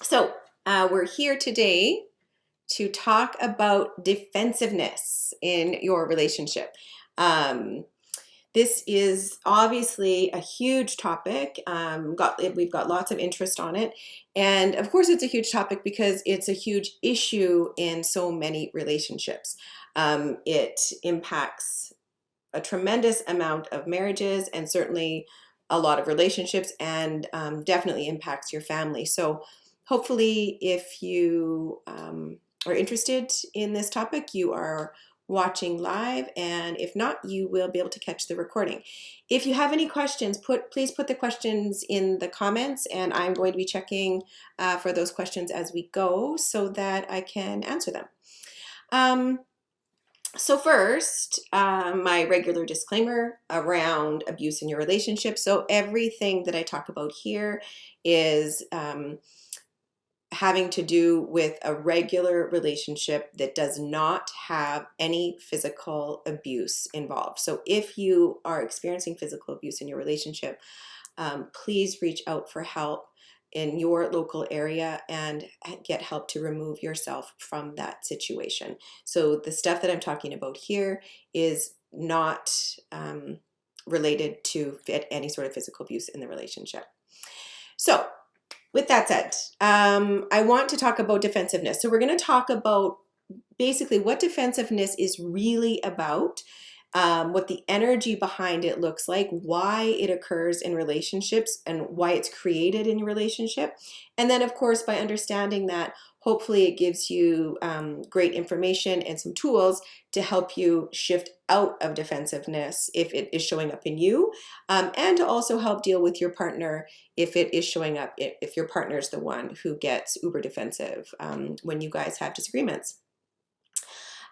So we're here today to talk about defensiveness in your relationship. Um, this is obviously a huge topic. We've got lots of interest on it. And of course, it's a huge topic because it's a huge issue in so many relationships. It impacts a tremendous amount of marriages and certainly a lot of relationships, and definitely impacts your family. So hopefully if you are interested in this topic, you are watching live, and if not, you will be able to catch the recording. If you have any questions, please put the questions in the comments, and I'm going to be checking for those questions as we go so that I can answer them. So first, my regular disclaimer around abuse in your relationship. So everything that I talk about here is having to do with a regular relationship that does not have any physical abuse involved. So if you are experiencing physical abuse in your relationship, please reach out for help in your local area and get help to remove yourself from that situation. So the stuff that I'm talking about here is not related to any sort of physical abuse in the relationship. So with that said, I want to talk about defensiveness. So we're going to talk about basically what defensiveness is really about, what the energy behind it looks like, why it occurs in relationships, and why it's created in your relationship. And then, of course, by understanding that, hopefully it gives you great information and some tools to help you shift out of defensiveness if it is showing up in you, and to also help deal with your partner if it is showing up, if your partner is the one who gets uber defensive when you guys have disagreements.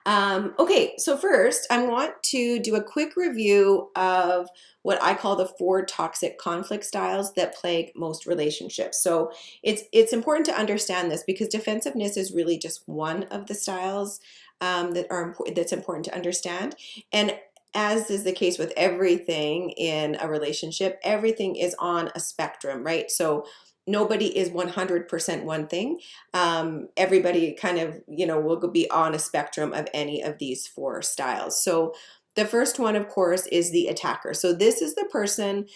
Okay, so first I want to do a quick review of what I call the 4 toxic conflict styles that plague most relationships. So it's important to understand this because defensiveness is really just one of the styles that's important to understand. And as is the case with everything in a relationship, everything is on a spectrum, right? So nobody is 100% one thing. Everybody kind of, will be on a spectrum of any of these 4 styles. So the first one, of course, is the attacker. So this is the person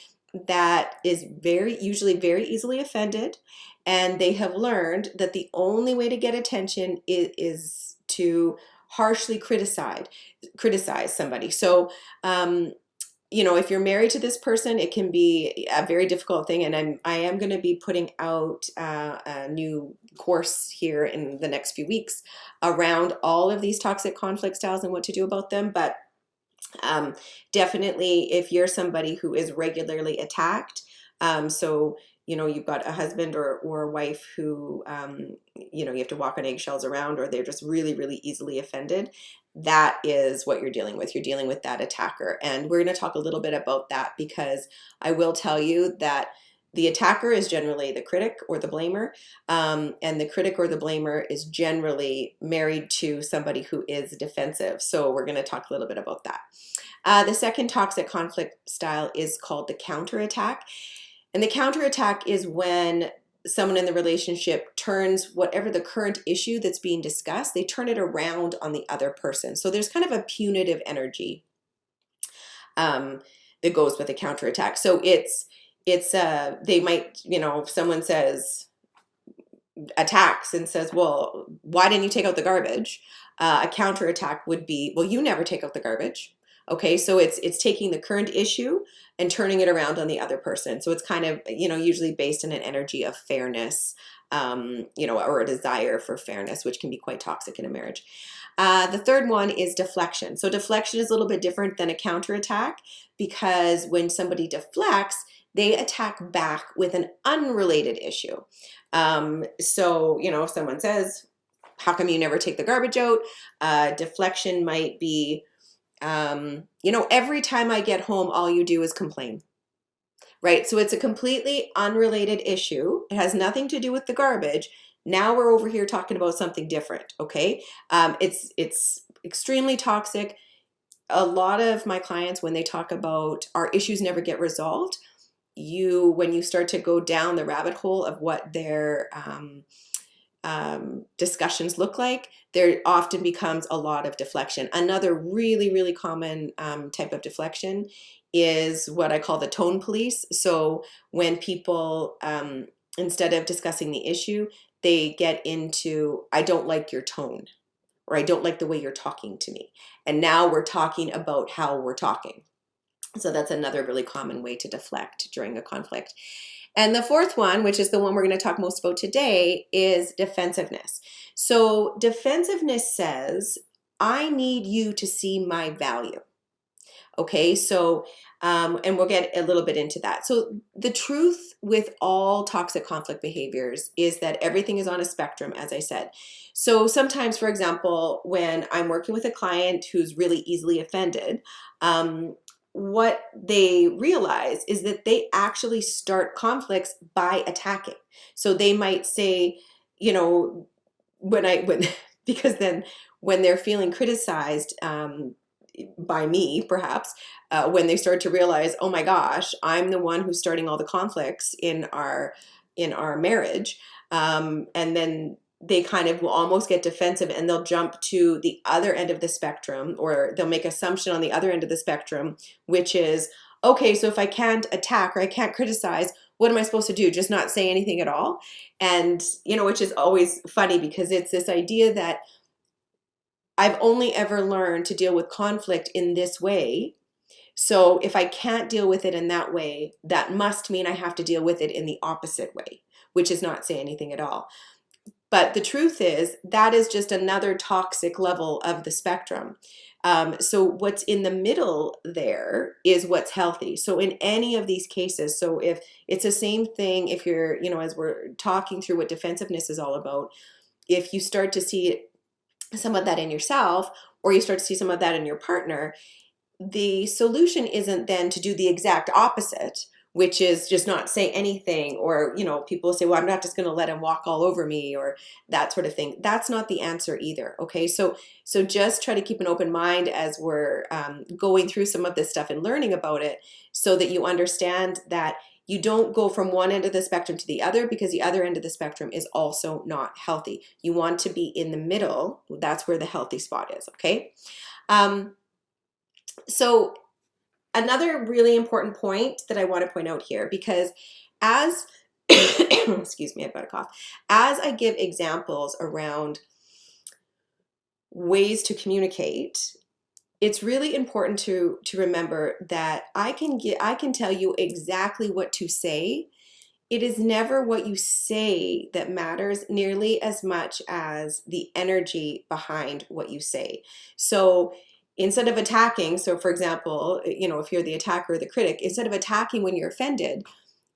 that is usually very easily offended, and they have learned that the only way to get attention is to harshly criticize somebody. So if you're married to this person, it can be a very difficult thing. And I am going to be putting out a new course here in the next few weeks around all of these toxic conflict styles and what to do about them. But definitely, if you're somebody who is regularly attacked, so you've got a husband or a wife who you have to walk on eggshells around, or they're just really, really easily offended, that is what you're dealing with. You're dealing with that attacker. And we're going to talk a little bit about that, because I will tell you that the attacker is generally the critic or the blamer, and the critic or the blamer is generally married to somebody who is defensive. So we're going to talk a little bit about that. The second toxic conflict style is called the counterattack. And the counterattack is when someone in the relationship turns whatever the current issue that's being discussed, they turn it around on the other person. So there's kind of a punitive energy that goes with a counterattack. So they might, if someone attacks and says, well, why didn't you take out the garbage? A counterattack would be, well, you never take out the garbage. Okay, so it's taking the current issue and turning it around on the other person. So it's kind of, usually based in an energy of fairness, or a desire for fairness, which can be quite toxic in a marriage. The third one is deflection. So deflection is a little bit different than a counterattack, because when somebody deflects, they attack back with an unrelated issue. So, if someone says, how come you never take the garbage out? Deflection might be, every time I get home, all you do is complain, right? So it's a completely unrelated issue. It has nothing to do with the garbage. Now we're over here talking about something different, okay? It's extremely toxic. A lot of my clients, when they talk about our issues never get resolved, when you start to go down the rabbit hole of what their discussions look like, there often becomes a lot of deflection. Another really, really common type of deflection is what I call the tone police. So when people, instead of discussing the issue, they get into, I don't like your tone, or I don't like the way you're talking to me. And now we're talking about how we're talking. So that's another really common way to deflect during a conflict. And the fourth one, which is the one we're going to talk most about today, is defensiveness. So defensiveness says, I need you to see my value. Okay, so, and we'll get a little bit into that. So the truth with all toxic conflict behaviors is that everything is on a spectrum, as I said. So sometimes, for example, when I'm working with a client who's really easily offended, what they realize is that they actually start conflicts by attacking. So they might say, you know, because then when they're feeling criticized by me, perhaps, when they start to realize, oh my gosh, I'm the one who's starting all the conflicts in our marriage, and then they kind of will almost get defensive and they'll jump to the other end of the spectrum, or they'll make assumption on the other end of the spectrum, which is, okay, so if I can't attack or I can't criticize, what am I supposed to do? Just not say anything at all? And, you know, which is always funny because it's this idea that I've only ever learned to deal with conflict in this way. So if I can't deal with it in that way, that must mean I have to deal with it in the opposite way, which is not say anything at all. But the truth is that is just another toxic level of the spectrum. So what's in the middle there is what's healthy. So in any of these cases, so if it's the same thing, if you're, you know, as we're talking through what defensiveness is all about, if you start to see some of that in yourself, or you start to see some of that in your partner, the solution isn't then to do the exact opposite, which is just not say anything, or, you know, people say, well, I'm not just going to let him walk all over me, or that sort of thing. That's not the answer either. Okay. So just try to keep an open mind as we're going through some of this stuff and learning about it, so that you understand that you don't go from one end of the spectrum to the other, because the other end of the spectrum is also not healthy. You want to be in the middle. That's where the healthy spot is. Okay. So another really important point that I want to point out here, because as, excuse me, I've got a cough. As I give examples around ways to communicate, it's really important to remember that I can tell you exactly what to say. It is never what you say that matters nearly as much as the energy behind what you say. So instead of attacking, so for example, you know, if you're the attacker or the critic, instead of attacking when you're offended,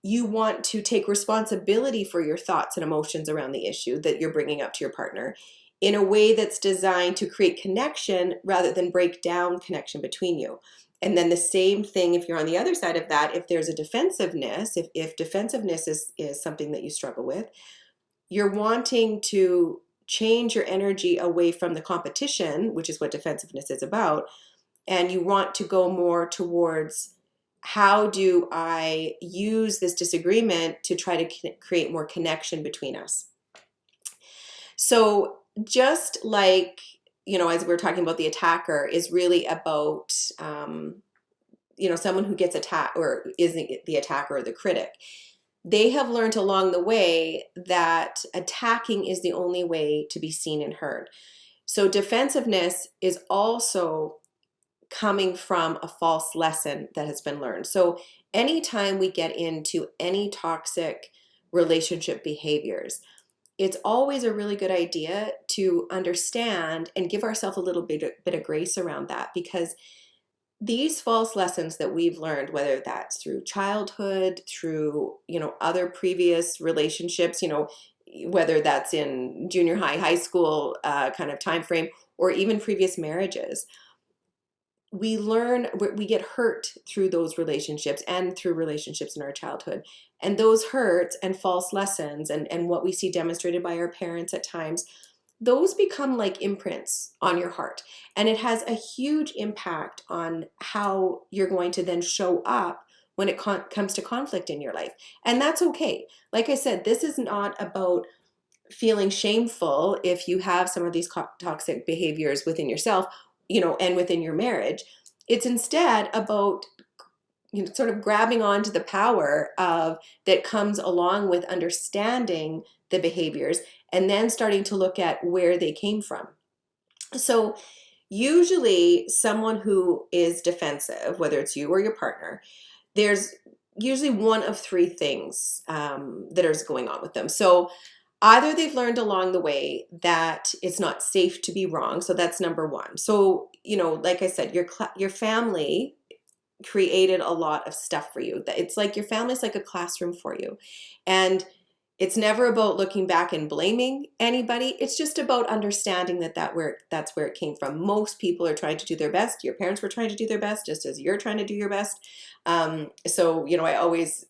you want to take responsibility for your thoughts and emotions around the issue that you're bringing up to your partner in a way that's designed to create connection rather than break down connection between you. And then the same thing if you're on the other side of that, if there's a defensiveness, if defensiveness is something that you struggle with, you're wanting to change your energy away from the competition, which is what defensiveness is about, and you want to go more towards, how do I use this disagreement to try to create more connection between us? So just like, you know, as we're talking about, the attacker is really about, you know, someone who gets attacked or isn't the attacker or the critic. They have learned along the way that attacking is the only way to be seen and heard. So defensiveness is also coming from a false lesson that has been learned. So anytime we get into any toxic relationship behaviors, it's always a really good idea to understand and give ourselves a little bit of grace around that, because these false lessons that we've learned, whether that's through childhood, through, you know, other previous relationships, you know, whether that's in junior high, high school kind of time frame, or even previous marriages, we get hurt through those relationships and through relationships in our childhood. And those hurts and false lessons and what we see demonstrated by our parents at times, those become like imprints on your heart. And it has a huge impact on how you're going to then show up when it comes to conflict in your life. And that's okay. Like I said, this is not about feeling shameful if you have some of these toxic behaviors within yourself, and within your marriage. It's instead about sort of grabbing onto the power of that comes along with understanding the behaviors and then starting to look at where they came from. So usually someone who is defensive, whether it's you or your partner, there's usually one of three things that is going on with them. So either they've learned along the way that it's not safe to be wrong. So that's number one. So, like I said, your family created a lot of stuff for you. It's like your family's like a classroom for you. And it's never about looking back and blaming anybody. It's just about understanding that's where it came from. Most people are trying to do their best. Your parents were trying to do their best, just as you're trying to do your best. So, I always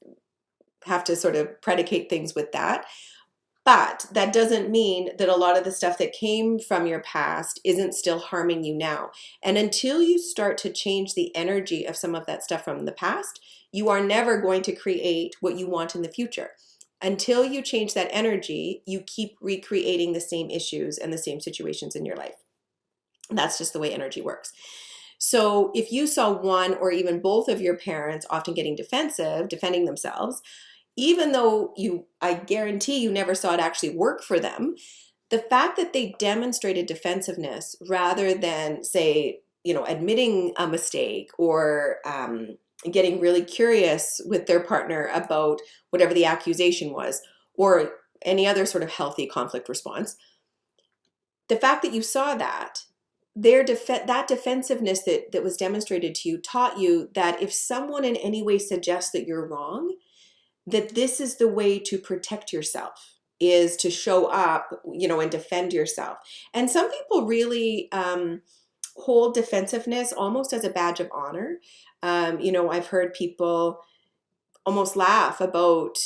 have to sort of predicate things with that. But that doesn't mean that a lot of the stuff that came from your past isn't still harming you now. And until you start to change the energy of some of that stuff from the past, you are never going to create what you want in the future. Until you change that energy, you keep recreating the same issues and the same situations in your life. That's just the way energy works. So if you saw one or even both of your parents often getting defensive, defending themselves, even though I guarantee you never saw it actually work for them, the fact that they demonstrated defensiveness rather than, say, admitting a mistake or getting really curious with their partner about whatever the accusation was, or any other sort of healthy conflict response, the fact that you saw that, that defensiveness that was demonstrated to you taught you that if someone in any way suggests that you're wrong, that this is the way to protect yourself, is to show up, and defend yourself. And some people really hold defensiveness almost as a badge of honor. I've heard people almost laugh about,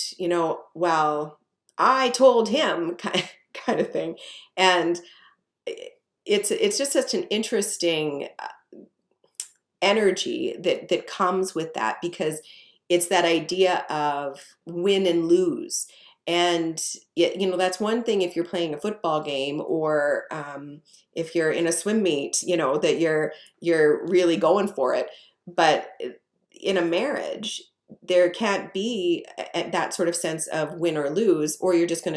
well, I told him kind of thing. And it's just such an interesting energy that comes with that, because it's that idea of win and lose. And, that's one thing if you're playing a football game, or if you're in a swim meet, that you're really going for it. But in a marriage, there can't be that sort of sense of win or lose, or you're just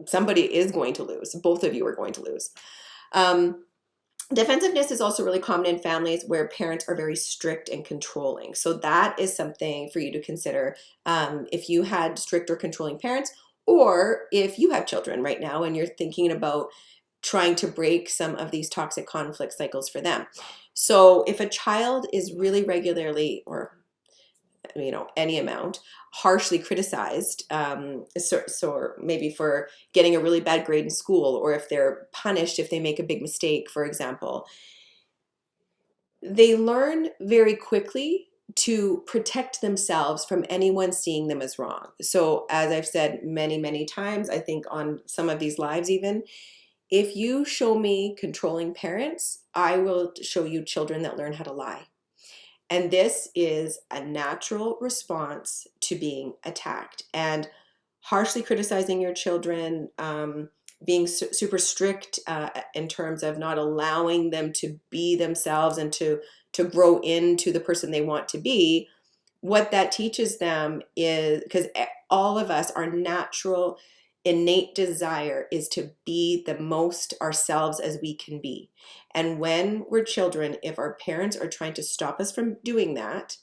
somebody is going to lose. Both of you are going to lose. Defensiveness is also really common in families where parents are very strict and controlling. So that is something for you to consider if you had strict or controlling parents, or if you have children right now and you're thinking about trying to break some of these toxic conflict cycles for them. So if a child is really regularly, or any amount, harshly criticized, so maybe for getting a really bad grade in school, or if they're punished if they make a big mistake, for example, they learn very quickly to protect themselves from anyone seeing them as wrong. So as I've said many, many times, I think on some of these lives even, if you show me controlling parents, I will show you children that learn how to lie. And this is a natural response to being attacked. And harshly criticizing your children, being super strict in terms of not allowing them to be themselves and to grow into the person they want to be, what that teaches them is, because all of us, our natural innate desire is to be the most ourselves as we can be. And when we're children, if our parents are trying to stop us from doing that,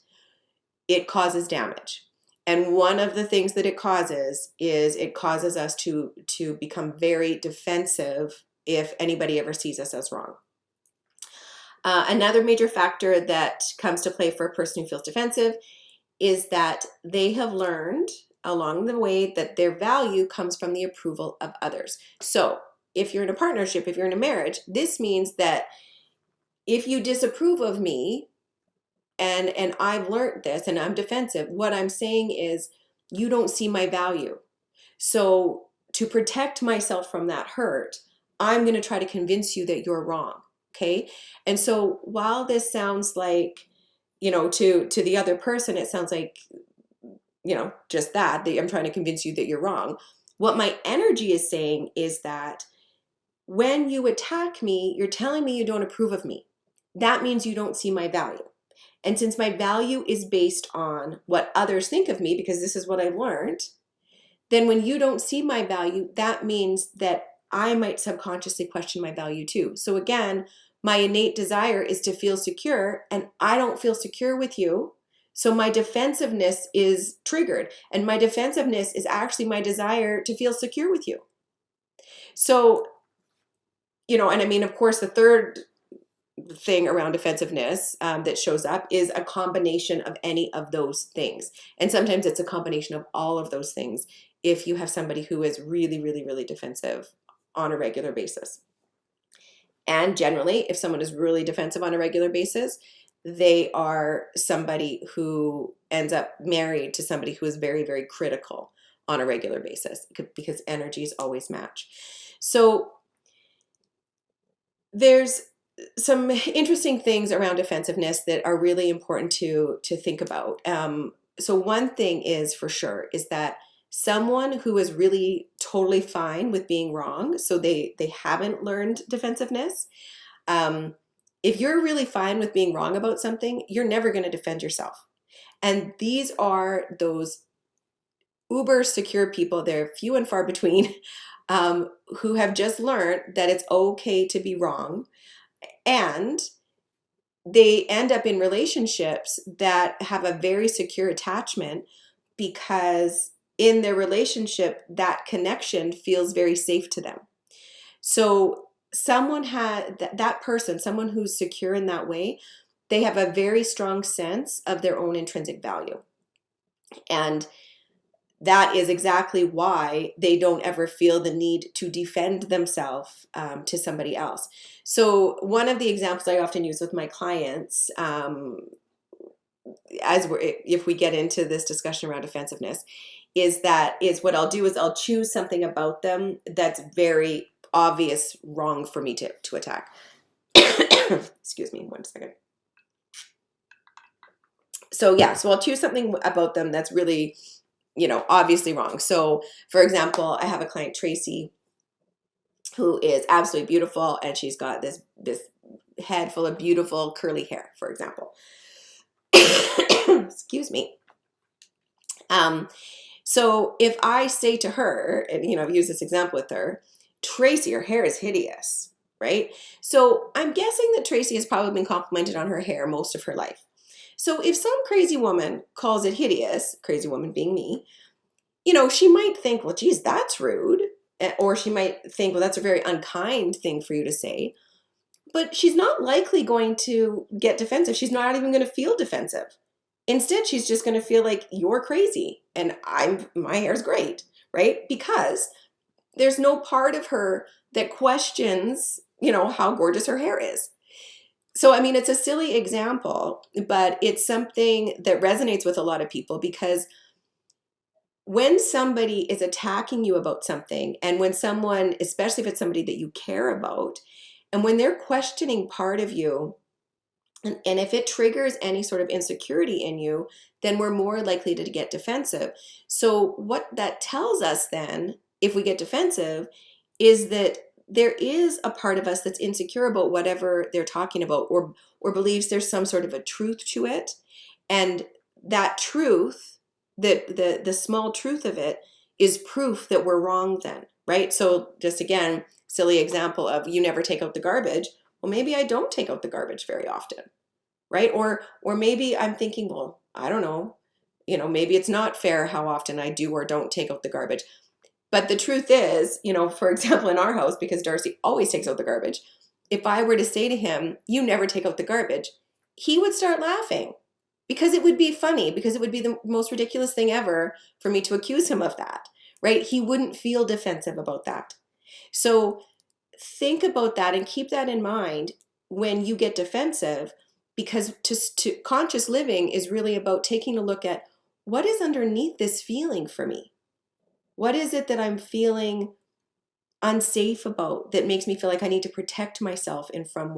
it causes damage. And one of the things that it causes is it causes us to become very defensive if anybody ever sees us as wrong. Another major factor that comes to play for a person who feels defensive is that they have learned along the way that their value comes from the approval of others. So if you're in a partnership, if you're in a marriage, this means that if you disapprove of me, and I've learned this and I'm defensive, what I'm saying is you don't see my value. So to protect myself from that hurt, I'm going to try to convince you that you're wrong. Okay. And so while this sounds like, to the other person, it sounds like, just that I'm trying to convince you that you're wrong. What my energy is saying is that when you attack me, you're telling me you don't approve of me. That means you don't see my value. And since my value is based on what others think of me, because this is what I learned, then when you don't see my value, that means that I might subconsciously question my value too. So again, my innate desire is to feel secure, and I don't feel secure with you. So my defensiveness is triggered, and my defensiveness is actually my desire to feel secure with you. So, and I mean, of course, the third thing around defensiveness that shows up is a combination of any of those things. And sometimes it's a combination of all of those things if you have somebody who is really, really, really defensive on a regular basis. And generally, if someone is really defensive on a regular basis, they are somebody who ends up married to somebody who is very, very critical on a regular basis, because energies always match. So there's some interesting things around defensiveness that are really important to think about. So one thing is for sure is that someone who is really totally fine with being wrong, so they haven't learned defensiveness. If you're really fine with being wrong about something, you're never going to defend yourself. And these are those uber secure people. They're few and far between, who have just learned that it's okay to be wrong. And they end up in relationships that have a very secure attachment, because in their relationship, that connection feels very safe to them. So someone that person, someone who's secure in that way, they have a very strong sense of their own intrinsic value. And that is exactly why they don't ever feel the need to defend themselves to somebody else. So one of the examples I often use with my clients, if we get into this discussion around defensiveness, is what I'll do is I'll choose something about them that's very obvious wrong for me to attack. Excuse me, 1 second. So I'll choose something about them that's really, obviously wrong. So for example, I have a client, Tracy, who is absolutely beautiful, and she's got this head full of beautiful curly hair, for example. Excuse me. So if I say to her, and I've used this example with her, Tracy, your hair is hideous, right? So I'm guessing that Tracy has probably been complimented on her hair most of her life. So if some crazy woman calls it hideous, crazy woman being me, she might think, well, geez, that's rude. Or she might think, well, that's a very unkind thing for you to say. But she's not likely going to get defensive. She's not even going to feel defensive. Instead, she's just going to feel like you're crazy and my hair's great, right? Because there's no part of her that questions, how gorgeous her hair is. So, I mean, it's a silly example, but it's something that resonates with a lot of people, because when somebody is attacking you about something, and when someone, especially if it's somebody that you care about, and when they're questioning part of you, and if it triggers any sort of insecurity in you, then we're more likely to get defensive. So what that tells us then, if we get defensive, is that there is a part of us that's insecure about whatever they're talking about, or believes there's some sort of a truth to it. And that truth, the small truth of it, is proof that we're wrong then, right? So just again, silly example of you never take out the garbage. Well, maybe I don't take out the garbage very often, right? Or maybe I'm thinking, well, I don't know, maybe it's not fair how often I do or don't take out the garbage. But the truth is, for example, in our house, because Darcy always takes out the garbage, if I were to say to him, you never take out the garbage, he would start laughing, because it would be funny, because it would be the most ridiculous thing ever for me to accuse him of that, right? He wouldn't feel defensive about that. So think about that and keep that in mind when you get defensive, because to conscious living is really about taking a look at what is underneath this feeling for me. What is it that I'm feeling unsafe about that makes me feel like I need to protect myself in some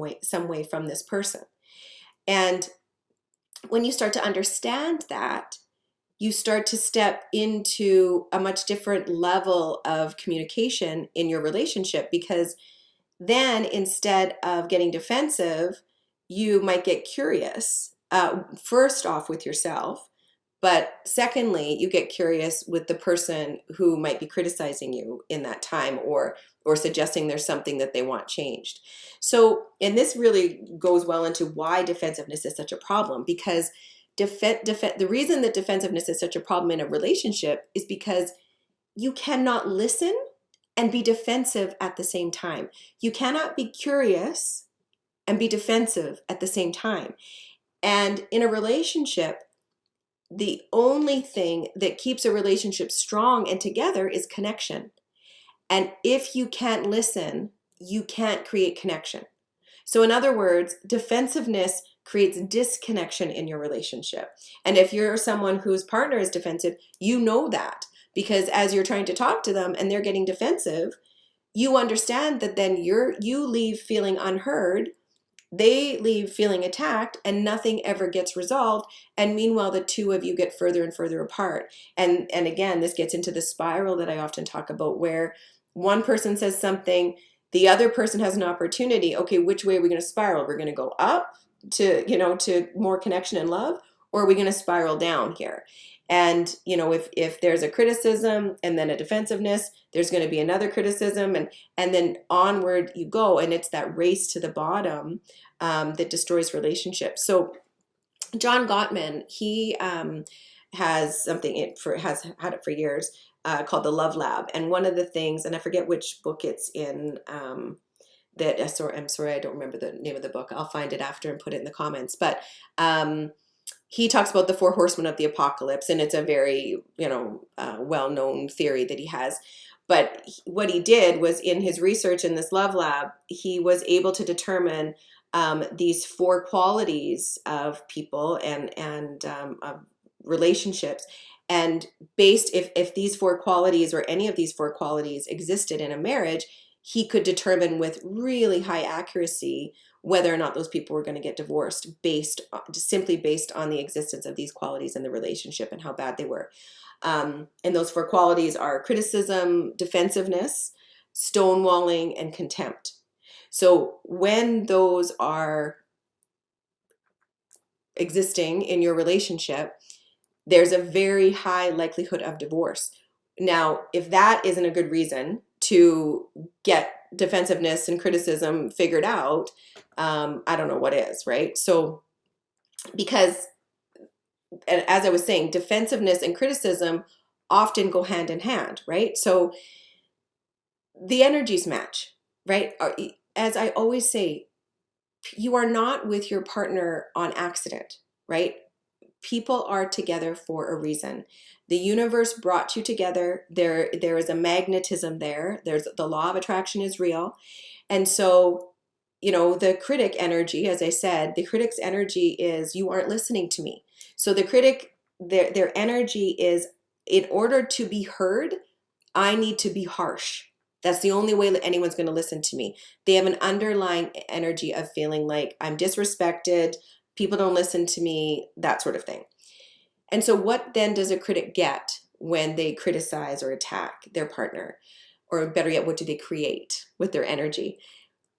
way from this person? And when you start to understand that, you start to step into a much different level of communication in your relationship, because then instead of getting defensive, you might get curious, first off with yourself, but secondly, you get curious with the person who might be criticizing you in that time, or suggesting there's something that they want changed. So, and this really goes well into why defensiveness is such a problem, because the reason that defensiveness is such a problem in a relationship is because you cannot listen and be defensive at the same time. You cannot be curious and be defensive at the same time. And in a relationship, the only thing that keeps a relationship strong and together is connection. And if you can't listen, you can't create connection. So in other words, defensiveness creates disconnection in your relationship. And if you're someone whose partner is defensive, you know that, because as you're trying to talk to them and they're getting defensive, you understand that then you leave feeling unheard, they leave feeling attacked, and nothing ever gets resolved. And meanwhile, the two of you get further and further apart. And again, this gets into the spiral that I often talk about, where one person says something, the other person has an opportunity. Okay, which way are we going to spiral? We're going to go up to, to more connection and love, or are we going to spiral down here? And, if there's a criticism and then a defensiveness, there's going to be another criticism, and then onward you go. And it's that race to the bottom that destroys relationships. So John Gottman, he has something, has had it for years, called the Love Lab. And one of the things, and I forget which book it's in, I'm sorry, I don't remember the name of the book. I'll find it after and put it in the comments. But he talks about the 4 horsemen of the apocalypse, and it's a very, well-known theory that he has. But what he did was, in his research in this Love Lab, he was able to determine these 4 qualities of people and of relationships. And based, if these 4 qualities, or any of these 4 qualities, existed in a marriage, he could determine with really high accuracy whether or not those people were going to get divorced, simply based on the existence of these qualities in the relationship and how bad they were. And those 4 qualities are criticism, defensiveness, stonewalling, and contempt. So when those are existing in your relationship, there's a very high likelihood of divorce. Now, if that isn't a good reason to get defensiveness and criticism figured out, I don't know what is, right? So, because, and as I was saying, defensiveness and criticism often go hand in hand, right? So the energies match, right? As I always say, you are not with your partner on accident, right? People are together for a reason. The universe brought you together. There is a magnetism there. There's the law of attraction is real. And so, the critic energy, as I said, the critic's energy is, you aren't listening to me. So the critic, their energy is, in order to be heard, I need to be harsh. That's the only way that anyone's going to listen to me. They have an underlying energy of feeling like I'm disrespected, people don't listen to me, that sort of thing. And so what then does a critic get when they criticize or attack their partner? Or better yet, what do they create with their energy?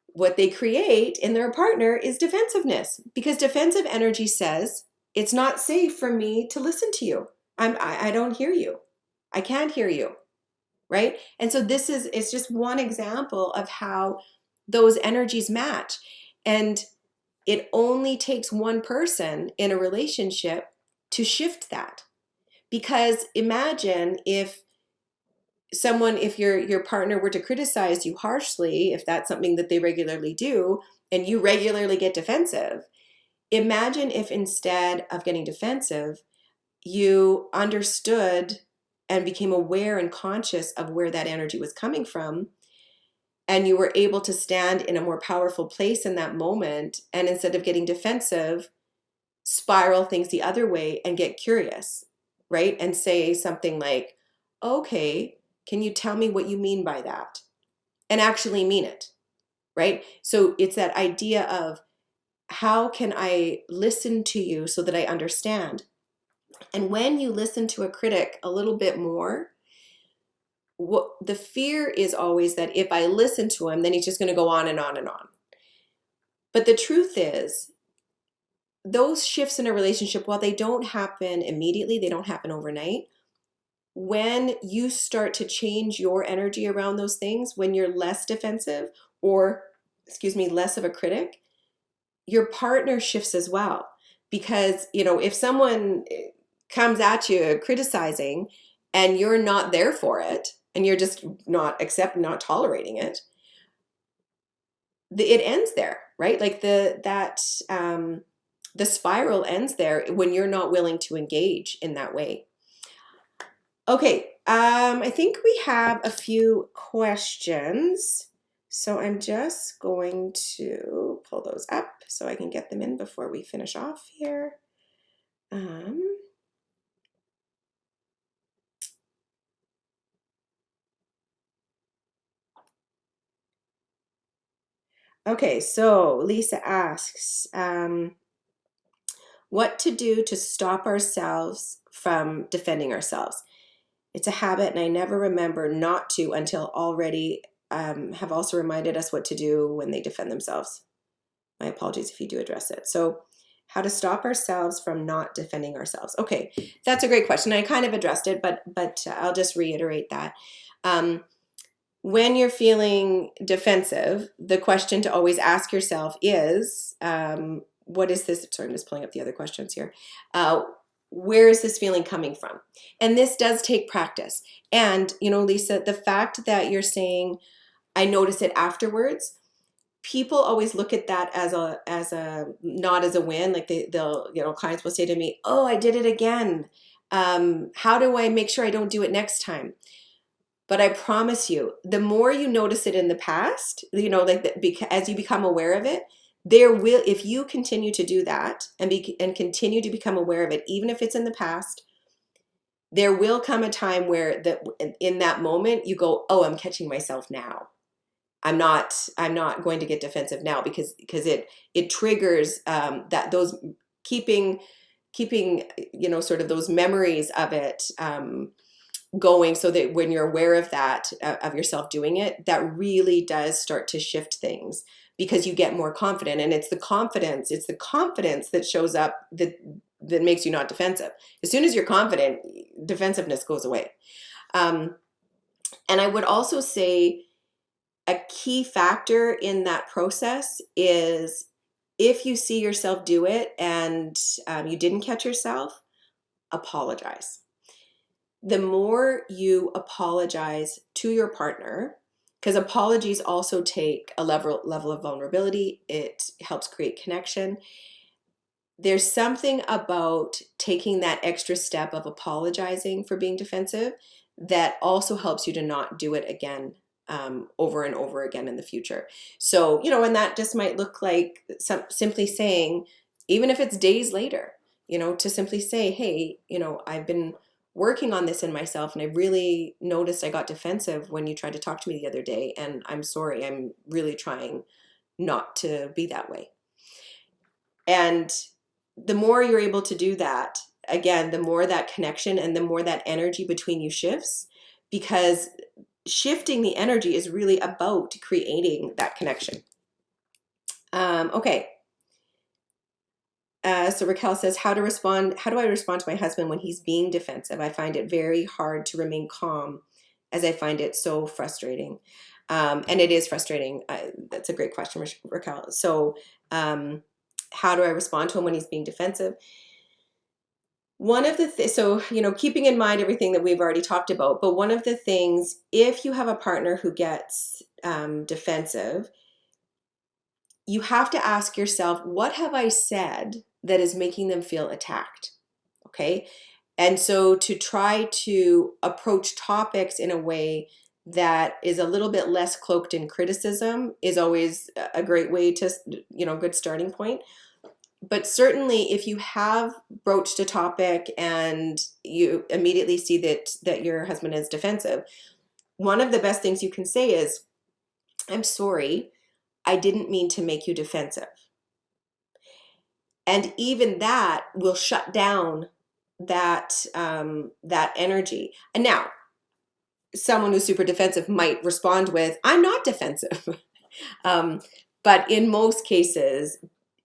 What they create in their partner is defensiveness, because defensive energy says, it's not safe for me to listen to you. I don't hear you. I can't hear you. Right? And so it's just one example of how those energies match. And it only takes one person in a relationship to shift that. Because imagine if your partner were to criticize you harshly, if that's something that they regularly do, and you regularly get defensive, imagine if instead of getting defensive, you understood and became aware and conscious of where that energy was coming from, and you were able to stand in a more powerful place in that moment, and instead of getting defensive, spiral things the other way and get curious, right? And say something like, okay, can you tell me what you mean by that? And actually mean it, right? So it's that idea of how can I listen to you so that I understand? And when you listen to a critic a little bit more, what the fear is always that if I listen to him, then he's just going to go on and on and on. But the truth is, those shifts in a relationship, while they don't happen immediately, they don't happen overnight. When you start to change your energy around those things, when you're less defensive or, excuse me, less of a critic, your partner shifts as well. Because, if someone comes at you criticizing and you're not there for it and you're just not tolerating it, it ends there, right? Like the spiral ends there when you're not willing to engage in that way. Okay, I think we have a few questions. So I'm just going to pull those up so I can get them in before we finish off here. Okay, so Lisa asks, what to do to stop ourselves from defending ourselves. It's a habit, and I never remember not to until already have also reminded us what to do when they defend themselves. My apologies if you do address it. So how to stop ourselves from not defending ourselves. Okay, that's a great question. I kind of addressed it, but I'll just reiterate that. When you're feeling defensive, the question to always ask yourself is, what is this? Sorry, I'm just pulling up the other questions here. Where is this feeling coming from? And this does take practice. And, Lisa, the fact that you're saying, I notice it afterwards, people always look at that as a not as a win. Like they'll, clients will say to me, oh, I did it again. How do I make sure I don't do it next time? But I promise you, the more you notice it in the past, as you become aware of it, if you continue to do that and continue to become aware of it, even if it's in the past, there will come a time where in that moment you go, oh, I'm catching myself now. I'm not going to get defensive now because it triggers that those keeping sort of those memories of it going, so that when you're aware of that, of yourself doing it, that really does start to shift things because you get more confident. And it's the confidence that shows up that makes you not defensive. As soon as you're confident, defensiveness goes away. And I would also say a key factor in that process is if you see yourself do it and you didn't catch yourself, apologize. The more you apologize to your partner, because apologies also take a level of vulnerability, it helps create connection. There's something about taking that extra step of apologizing for being defensive that also helps you to not do it again, over and over again in the future. So, and that just might look like simply saying, even if it's days later, to simply say, hey, I've been working on this in myself, and I really noticed I got defensive when you tried to talk to me the other day, and I'm sorry, I'm really trying not to be that way. And the more you're able to do that, again, the more that connection and the more that energy between you shifts, because shifting the energy is really about creating that connection. Okay. So Raquel says, how do I respond to my husband when he's being defensive? I find it very hard to remain calm, as I find it so frustrating. And it is frustrating. That's a great question, Raquel. So how do I respond to him when he's being defensive? One of the so, keeping in mind everything that we've already talked about, but one of the things, if you have a partner who gets defensive, you have to ask yourself, what have I said that is making them feel attacked? Okay. And so to try to approach topics in a way that is a little bit less cloaked in criticism is always a great way to, good starting point. But certainly if you have broached a topic and you immediately see that your husband is defensive, one of the best things you can say is, I'm sorry, I didn't mean to make you defensive. And even that will shut down that that energy. And now, someone who's super defensive might respond with, "I'm not defensive." But in most cases,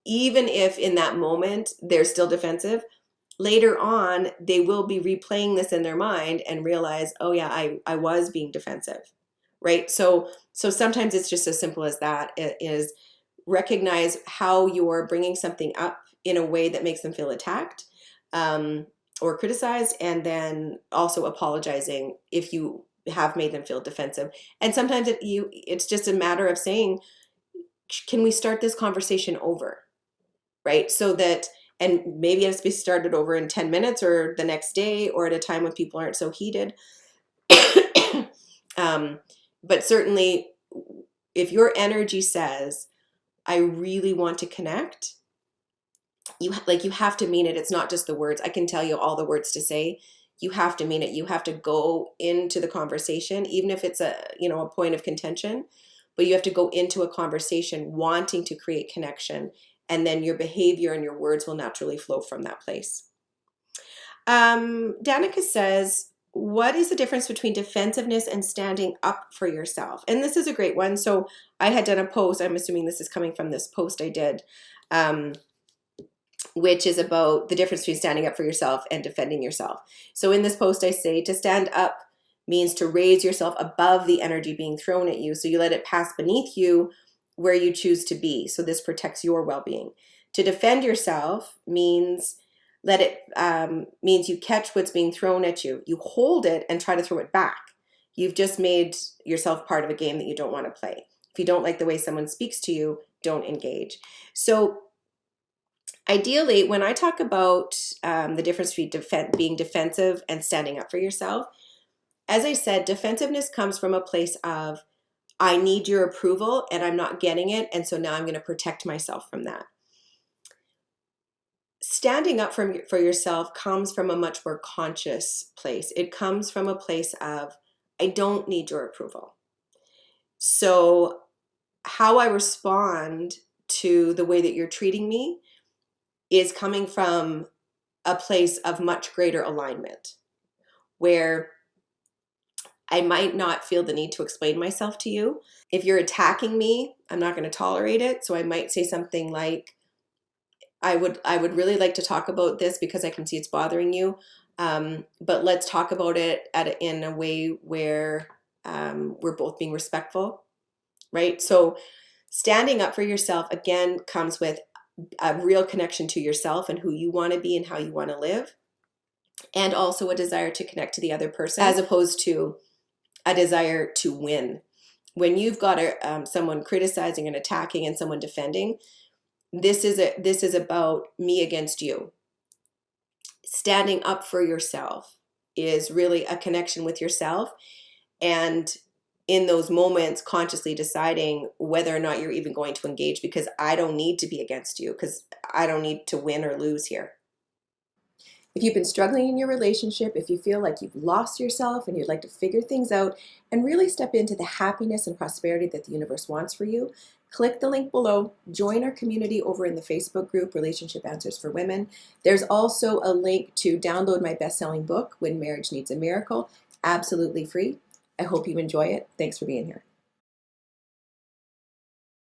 even if in that moment they're still defensive, later on they will be replaying this in their mind and realize, oh yeah, I was being defensive, right? So sometimes it's just as simple as that. It is recognize how you're bringing something up in a way that makes them feel attacked, or criticized, and then also apologizing if you have made them feel defensive. And sometimes it's just a matter of saying, can we start this conversation over, right? So that, and maybe it has to be started over in 10 minutes or the next day or at a time when people aren't so heated. But certainly if your energy says, I really want to connect, you have to mean it. It's not just the words. I can tell you all the words to say. You have to mean it. You have to go into the conversation, even if it's a point of contention, but you have to go into a conversation wanting to create connection, and then your behavior and your words will naturally flow from that place. Danica says, what is the difference between defensiveness and standing up for yourself? And this is a great one. So I had done a post, I'm assuming this is coming from this post I did, which is about the difference between standing up for yourself and defending yourself. So in this post I say, to stand up means to raise yourself above the energy being thrown at you. So you let it pass beneath you where you choose to be. So this protects your well-being. To defend yourself means means you catch what's being thrown at you. You hold it and try to throw it back. You've just made yourself part of a game that you don't want to play. If you don't like the way someone speaks to you, don't engage. So ideally, when I talk about the difference between being defensive and standing up for yourself, as I said, defensiveness comes from a place of, I need your approval and I'm not getting it, and so now I'm going to protect myself from that. Standing up for yourself comes from a much more conscious place. It comes from a place of, I don't need your approval. So how I respond to the way that you're treating me is coming from a place of much greater alignment, where I might not feel the need to explain myself to you. If you're attacking me, I'm not going to tolerate it. So I might say something like, I would really like to talk about this because I can see it's bothering you. But let's talk about it in a way where we're both being respectful, right? So standing up for yourself, again, comes with a real connection to yourself and who you want to be and how you want to live. And also a desire to connect to the other person, as opposed to a desire to win. When you've got someone criticizing and attacking and someone defending, this is about me against you. Standing up for yourself is really a connection with yourself, and in those moments consciously deciding whether or not you're even going to engage, because I don't need to be against you, because I don't need to win or lose here. If you've been struggling in your relationship, if you feel like you've lost yourself and you'd like to figure things out and really step into the happiness and prosperity that the universe wants for you, click the link below, join our community over in the Facebook group, Relationship Answers for Women. There's also a link to download my best-selling book, When Marriage Needs a Miracle, absolutely free. I hope you enjoy it. Thanks for being here.